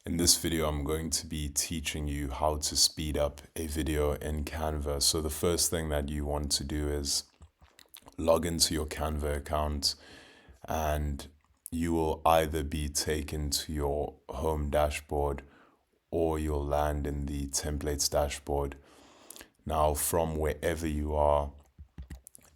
In this video, I'm going to be teaching you how to speed up a video in Canva. So the first thing that you want to do is log into your Canva account, and you will either be taken to your home dashboard or you'll land in the templates dashboard. Now, from wherever you are,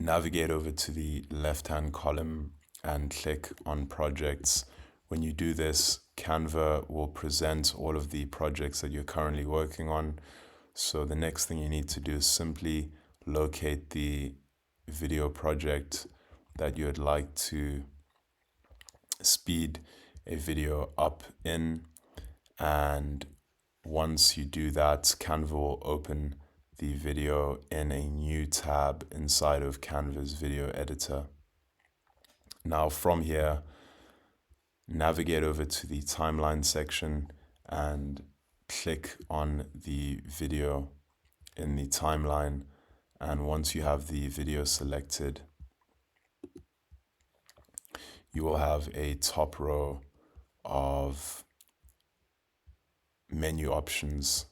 navigate over to the left-hand column and click on projects. When you do this, Canva will present all of the projects that you're currently working on. So the next thing you need to do is simply locate the video project that you would like to speed a video up in. And once you do that, Canva will open the video in a new tab inside of Canva's video editor. Now from here, navigate over to the timeline section and click on the video in the timeline. And once you have the video selected, you will have a top row of menu options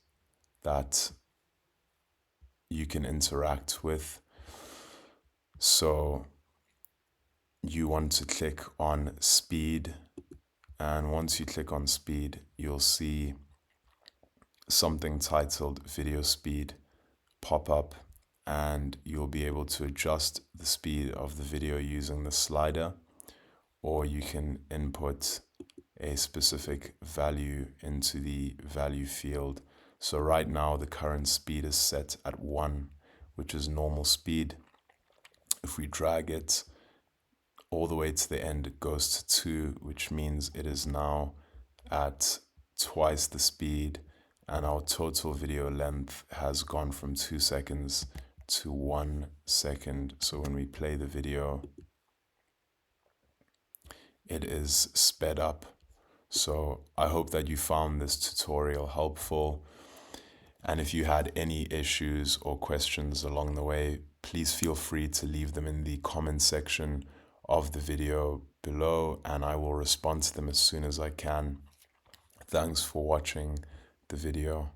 that you can interact with. So you want to click on speed, and once you click on speed, you'll see something titled video speed pop up, and you'll be able to adjust the speed of the video using the slider, or you can input a specific value into the value field. So right now the current speed is set at 1, which is normal speed. If we drag it all the way to the end, it goes to 2, which means it is now at twice the speed, and our total video length has gone from 2 seconds to 1 second. So when we play the video, it is sped up. So I hope that you found this tutorial helpful. And if you had any issues or questions along the way, please feel free to leave them in the comment section of the video below, and I will respond to them as soon as I can. Thanks for watching the video.